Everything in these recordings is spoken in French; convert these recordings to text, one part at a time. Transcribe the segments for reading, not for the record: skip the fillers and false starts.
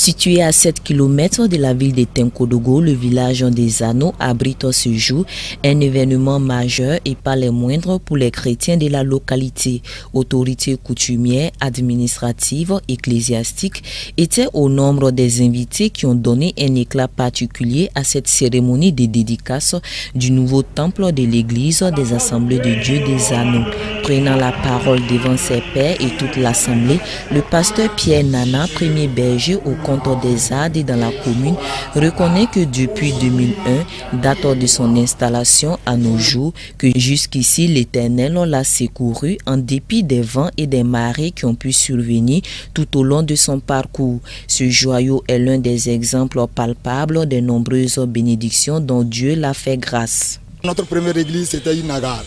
Situé à 7 km de la ville de Tenkodogo, le village des Anneaux abrite ce jour un événement majeur et pas les moindres pour les chrétiens de la localité. Autorités coutumières, administratives, ecclésiastiques étaient au nombre des invités qui ont donné un éclat particulier à cette cérémonie de dédicace du nouveau temple de l'église des Assemblées de Dieu des Anneaux. Prenant la parole devant ses pairs et toute l'assemblée, le pasteur Pierre Nana, premier berger au compte des Ardes dans la commune, reconnaît que depuis 2001, date de son installation à nos jours, que jusqu'ici l'Éternel l'a secouru en dépit des vents et des marées qui ont pu survenir tout au long de son parcours. Ce joyau est l'un des exemples palpables des nombreuses bénédictions dont Dieu l'a fait grâce. Notre première église, c'était une gare.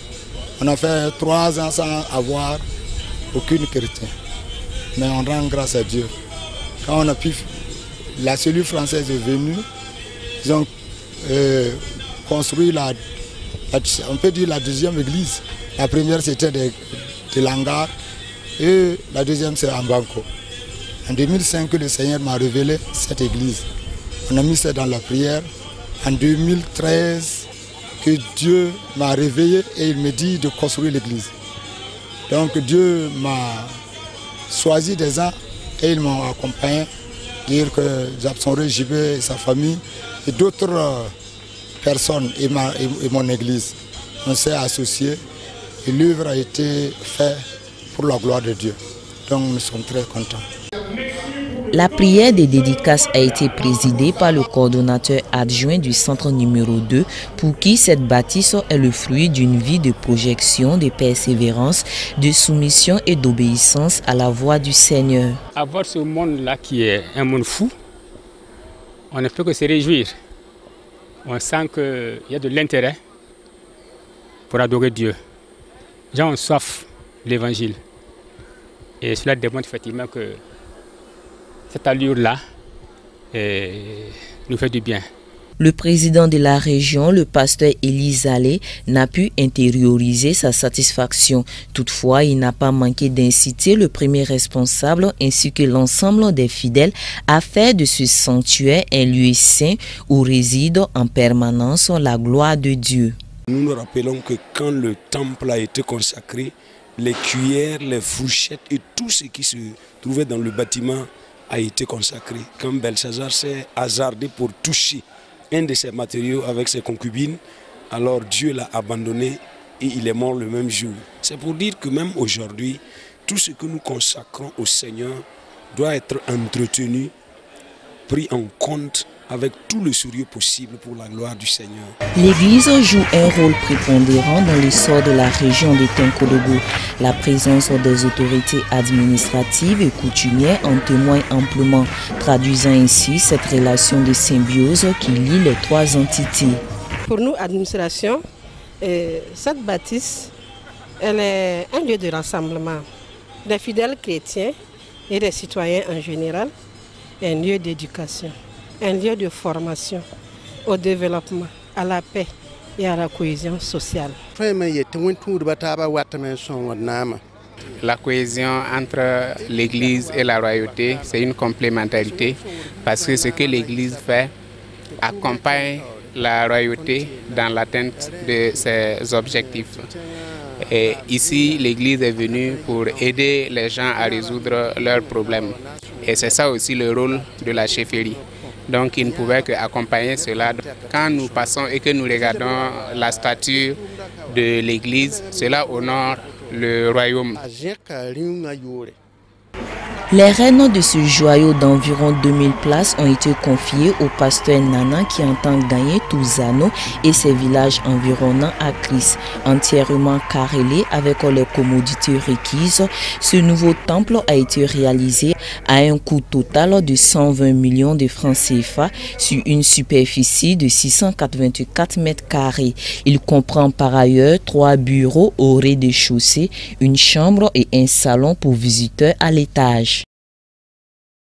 On a fait 3 ans sans avoir aucune chrétien. Mais on rend grâce à Dieu. Quand on a pu, la cellule française est venue, ils ont construit on peut dire la deuxième église. La première c'était de l'hangar et la deuxième c'est en Banco. En 2005, le Seigneur m'a révélé cette église. On a mis ça dans la prière. En 2013, que Dieu m'a réveillé et il me dit de construire l'église. Donc Dieu m'a choisi des gens et ils m'ont accompagné, dire que j'absorberai JB et sa famille et d'autres personnes et mon église. On s'est associés et l'œuvre a été faite pour la gloire de Dieu. Donc nous sommes très contents. La prière des dédicaces a été présidée par le coordonnateur adjoint du centre numéro 2 pour qui cette bâtisse est le fruit d'une vie de projection, de persévérance, de soumission et d'obéissance à la voix du Seigneur. Avoir ce monde-là qui est un monde fou, on ne peut que se réjouir. On sent qu'il y a de l'intérêt pour adorer Dieu. Les gens ont soif de l'évangile. Et cela démontre effectivement que cette allure-là nous fait du bien. Le président de la région, le pasteur Élise Allé, n'a pu intérioriser sa satisfaction. Toutefois, il n'a pas manqué d'inciter le premier responsable ainsi que l'ensemble des fidèles à faire de ce sanctuaire un lieu saint où réside en permanence la gloire de Dieu. Nous nous rappelons que quand le temple a été consacré, les cuillères, les fourchettes et tout ce qui se trouvait dans le bâtiment a été consacré. Quand Belshazzar s'est hasardé pour toucher un de ces matériaux avec ses concubines, alors Dieu l'a abandonné et il est mort le même jour. C'est pour dire que même aujourd'hui, tout ce que nous consacrons au Seigneur doit être entretenu, pris en compte avec tout le sérieux possible pour la gloire du Seigneur. L'Église joue un rôle prépondérant dans l'essor de la région de Tenkodogo. La présence des autorités administratives et coutumières en témoigne amplement, traduisant ainsi cette relation de symbiose qui lie les 3 entités. Pour nous, administration, cette bâtisse, elle est un lieu de rassemblement des fidèles chrétiens et des citoyens en général, un lieu d'éducation, un lieu de formation, au développement, à la paix et à la cohésion sociale. La cohésion entre l'Église et la royauté, c'est une complémentarité parce que ce que l'Église fait accompagne la royauté dans l'atteinte de ses objectifs. Et ici, l'Église est venue pour aider les gens à résoudre leurs problèmes. Et c'est ça aussi le rôle de la chefferie. Donc il ne pouvait qu'accompagner cela. Quand nous passons et que nous regardons la statue de l'Église, cela honore le royaume. Les rênes de ce joyau d'environ 2000 places ont été confiés au pasteur Nana qui entend gagner Touzano et ses villages environnants à Chris. Entièrement carrelé avec les commodités requises, ce nouveau temple a été réalisé à un coût total de 120 millions de francs CFA sur une superficie de 684 mètres carrés. Il comprend par ailleurs 3 bureaux au rez-de-chaussée, une chambre et un salon pour visiteurs à l'étage.